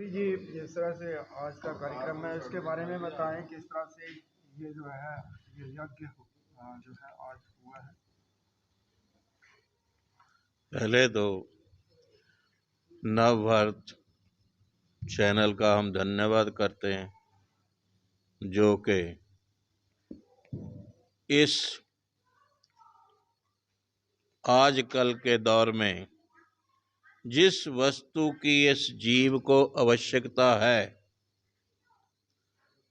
गुरु जी, जिस तरह से आज का कार्यक्रम है उसके बारे में बताएं, किस तरह से ये जो है ये यज्ञ जो है आज हुआ है। पहले तो नवभारत चैनल का हम धन्यवाद करते हैं जो कि इस आजकल के दौर में जिस वस्तु की इस जीव को आवश्यकता है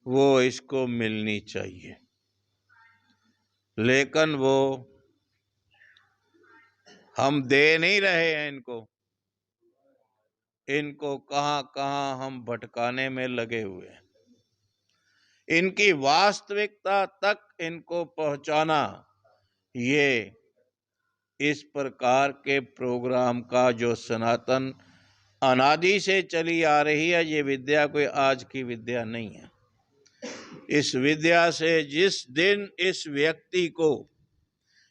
वो इसको मिलनी चाहिए, लेकिन वो हम दे नहीं रहे हैं। इनको कहां कहां हम भटकाने में लगे हुए हैं। इनकी वास्तविकता तक इनको पहुंचाना, ये इस प्रकार के प्रोग्राम का जो सनातन अनादि से चली आ रही है, ये विद्या कोई आज की विद्या नहीं है। इस विद्या से जिस दिन इस व्यक्ति को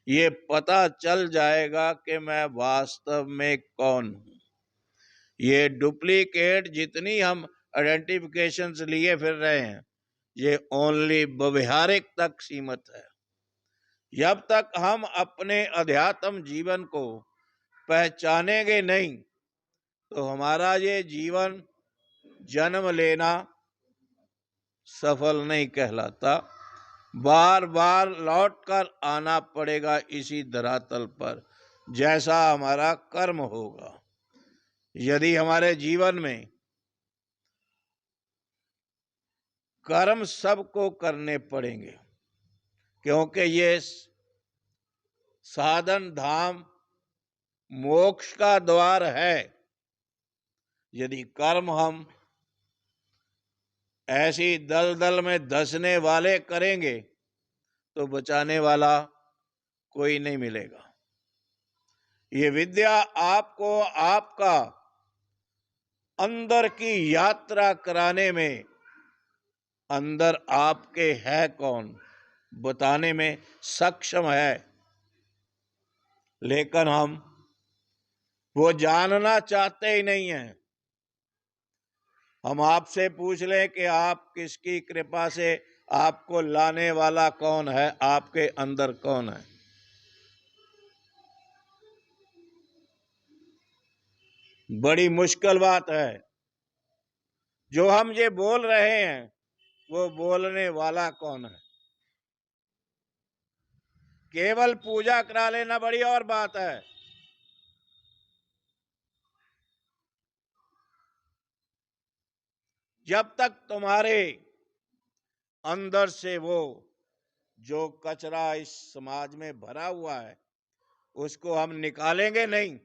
ये पता चल जाएगा कि मैं वास्तव में कौन हूं, ये डुप्लीकेट जितनी हम आइडेंटिफिकेशंस लिए फिर रहे हैं, ये ओनली व्यवहारिक तक सीमित है। जब तक हम अपने अध्यात्म जीवन को पहचानेंगे नहीं तो हमारा ये जीवन जन्म लेना सफल नहीं कहलाता। बार बार लौटकर आना पड़ेगा इसी धरातल पर, जैसा हमारा कर्म होगा। यदि हमारे जीवन में कर्म सबको करने पड़ेंगे, क्योंकि ये साधन धाम मोक्ष का द्वार है। यदि कर्म हम ऐसी दलदल में धंसने वाले करेंगे तो बचाने वाला कोई नहीं मिलेगा। ये विद्या आपको आपका अंदर की यात्रा कराने में, अंदर आपके है कौन बताने में सक्षम है, लेकिन हम वो जानना चाहते ही नहीं हैं। हम आपसे पूछ लें कि आप किसकी कृपा से, आपको लाने वाला कौन है, आपके अंदर कौन है। बड़ी मुश्किल बात है। जो हम ये बोल रहे हैं वो बोलने वाला कौन है। केवल पूजा करा लेना बड़ी और बात है। जब तक तुम्हारे अंदर से वो जो कचरा इस समाज में भरा हुआ है उसको हम निकालेंगे नहीं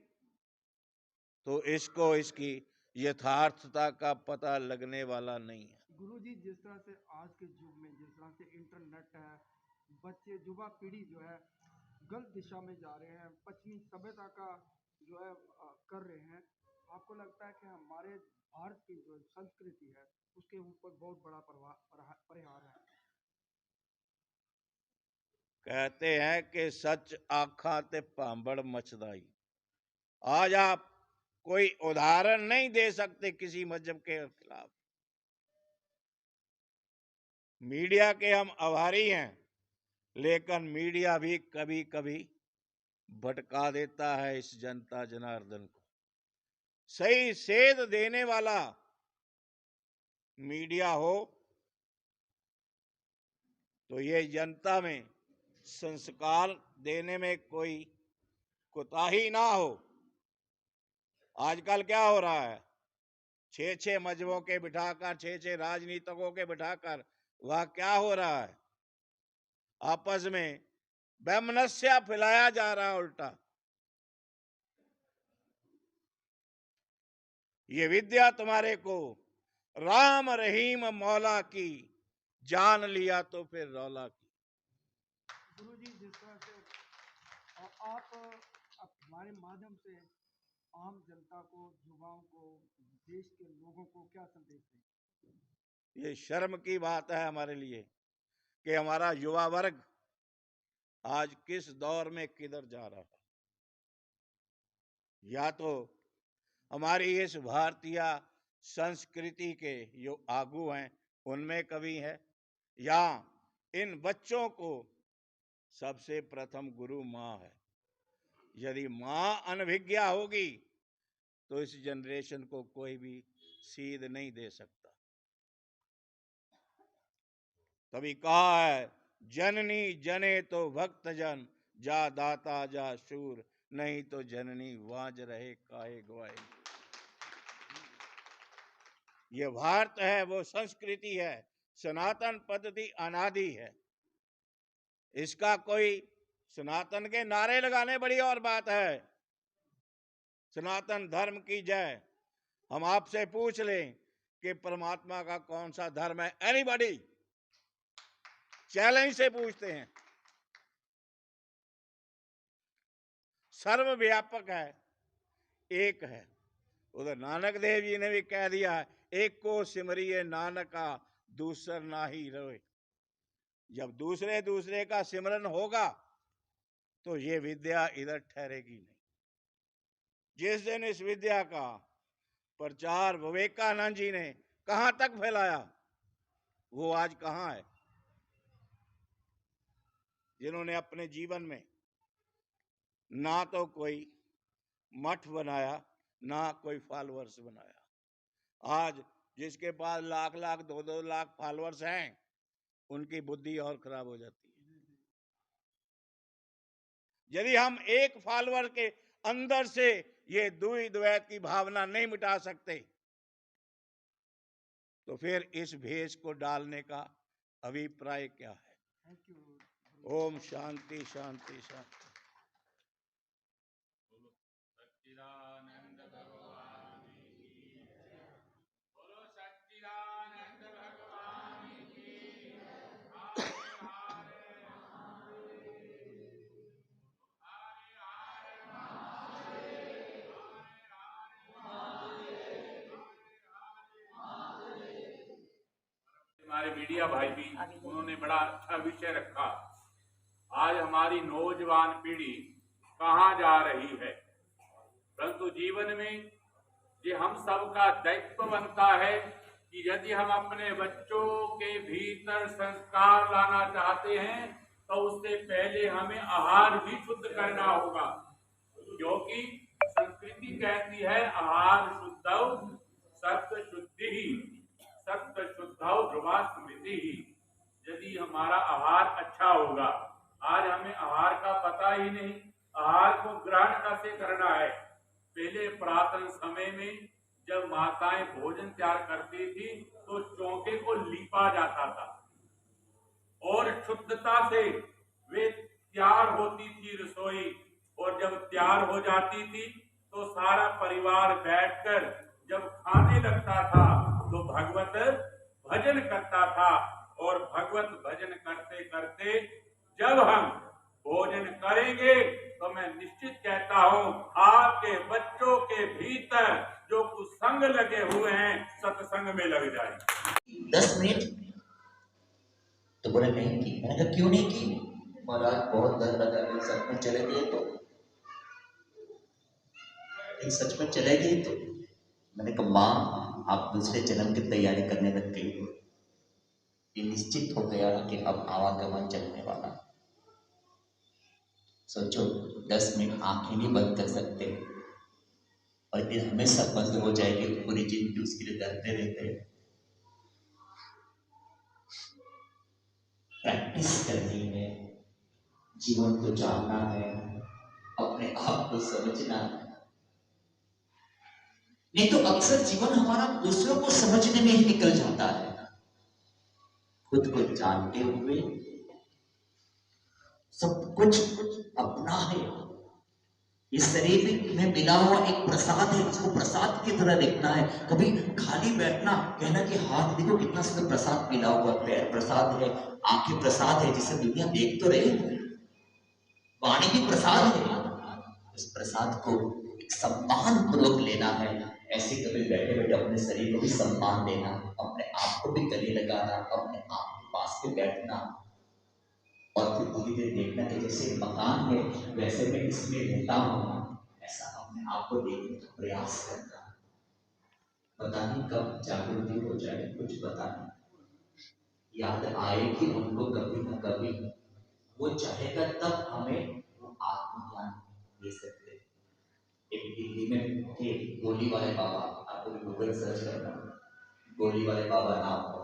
तो इसको इसकी यथार्थता का पता लगने वाला नहीं है। गुरु जी, जिस तरह से आज के युग में जिस तरह से इंटरनेट है, बच्चे युवा पीढ़ी जो है गलत दिशा में जा रहे हैं, पश्चिमी सभ्यता का जो है कर रहे हैं। आपको लगता है कि हमारे भारत की जो संस्कृति है उसके ऊपर बहुत बड़ा परिहार है। कहते हैं कि सच आखा ते भांबड़ मचदाई। आज आप कोई उदाहरण नहीं दे सकते किसी मजहब के खिलाफ। मीडिया के हम आभारी हैं, लेकिन मीडिया भी कभी कभी भटका देता है इस जनता जनार्दन को। सही सेध देने वाला मीडिया हो तो ये जनता में संस्कार देने में कोई कोताही ना हो। आजकल क्या हो रहा है, 6 मजहबों के बिठाकर, 6 राजनीतिकों के बिठाकर वह क्या हो रहा है, आपस में वैमनस्य फैलाया जा रहा है उल्टा। ये विद्या तुम्हारे को राम रहीम मौला की, जान लिया तो फिर रौला की। गुरु जी, जिस तरह से आप हमारे माध्यम से आम जनता को, युवाओं को, देश के लोगों को क्या संदेश दें? ये शर्म की बात है हमारे लिए कि हमारा युवा वर्ग आज किस दौर में किधर जा रहा है। या तो हमारी इस भारतीय संस्कृति के जो आगू हैं उनमें कभी है, या इन बच्चों को सबसे प्रथम गुरु माँ है। यदि माँ अनभिज्ञा होगी तो इस जनरेशन को कोई भी सीध नहीं दे सकता। तभी कहा है, जननी जने तो भक्त जन, जा दाता जा शूर, नहीं तो जननी वाज रहे काहे गवाए। ये भारत है, वो संस्कृति है, सनातन पद्धति अनादि है। इसका कोई सनातन के नारे लगाने बड़ी और बात है, सनातन धर्म की जय। हम आपसे पूछ लें कि परमात्मा का कौन सा धर्म है? एनीबॉडी? चैलेंज से पूछते हैं। सर्वव्यापक है, एक है। उधर नानक देव जी ने भी कह दिया है, एक को सिमरिए नानका दूसर ना ही रोए। जब दूसरे दूसरे का सिमरन होगा तो ये विद्या इधर ठहरेगी नहीं। जिस दिन इस विद्या का प्रचार विवेकानंद जी ने कहां तक फैलाया, वो आज कहां है? जिन्होंने अपने जीवन में ना तो कोई मठ बनाया, ना कोई फॉलोअर्स बनाया। आज जिसके पास लाख लाख 2-2 लाख फॉलोअर्स हैं, उनकी बुद्धि और खराब हो जाती है। यदि हम एक फॉलोअर के अंदर से ये द्वैत की भावना नहीं मिटा सकते, तो फिर इस भेष को डालने का अभिप्राय क्या है? ओम शांति शांति शांति। हमारे मीडिया भाई भी, उन्होंने बड़ा अच्छा विषय रखा। आज हमारी नौजवान पीढ़ी कहाँ जा रही है, परंतु जीवन में ये हम सबका दायित्व बनता है कि यदि हम अपने बच्चों के भीतर संस्कार लाना चाहते हैं तो उससे पहले हमें आहार भी शुद्ध करना होगा, क्योंकि संस्कृति कहती है आहार शुद्धौ सत्व शुद्धि ही, सत्व शुद्धौ ध्रुवा स्मृति ही। यदि हमारा आहार अच्छा होगा, आज हमें आहार का पता ही नहीं, आहार को ग्रहण कैसे करना है। पहले पुरातन समय में जब माताएं भोजन तैयार करती थी तो चौके को लीपा जाता था और शुद्धता से वे तैयार होती थी रसोई, और जब तैयार हो जाती थी तो सारा परिवार बैठकर जब खाने लगता था तो भगवत भजन करता था, और भगवत भजन करते करते जब हम भोजन करेंगे तो मैं निश्चित कहता हूं आपके बच्चों के भीतर जो कुसंग लगे हुए हैं सत्संग में लग जाएंगे। 10 मिनट तो बोले नहीं की। मैंने कहा क्यों नहीं की? महाराज बहुत डर लगा, सच में चले गए तो, सच में चले गए तो। मैंने कहा माँ आप दूसरे जन्म की तैयारी करने लग गई हो, ये निश्चित हो गया कि अब आवागमन चलने वाला। सोचो 10 मिनट आंखें नहीं बंद कर सकते और फिर हमेशा बंद हो जाएगी, पूरी जिंदगी उसके लिए डरते रहते हैं। प्रैक्टिस करनी है, जीवन को जानना है, अपने आप को समझना है। नहीं तो अक्सर जीवन हमारा दूसरों को समझने में ही निकल जाता है। खुद को जानते हुए सब कुछ अपना है। इस शरीर में मिला हुआ एक प्रसाद है, इसको प्रसाद की तरह देखना है। कभी खाली बैठना, कहना कि हाथ देखो कितना सुंदर प्रसाद मिला हुआ, पैर प्रसाद है, आंखें प्रसाद है, जिसे दुनिया देख तो रहे, वाणी भी प्रसाद है। उस प्रसाद को सम्मान पूर्वक लेना है। ऐसे कभी बैठे बैठे अपने शरीर को भी सम्मान देना, अपने आप को भी गले लगाना, अपने आप के पास में बैठना और फिर थोड़ी देर देखना कि जैसे मकान है वैसे मैं इसमें रहता हूँ, ऐसा अपने आप को देखने का प्रयास करना। पता नहीं कब जागृति हो जाए, कुछ पता नहीं, याद आएगी उनको कभी ना कभी, वो चाहेगा तब हमें वो आत्मज्ञान दे सकते हैं। एक दिल्ली में थे गोली वाले बाबा, आपको गूगल सर्च करना, गोली वाले बाबा नाम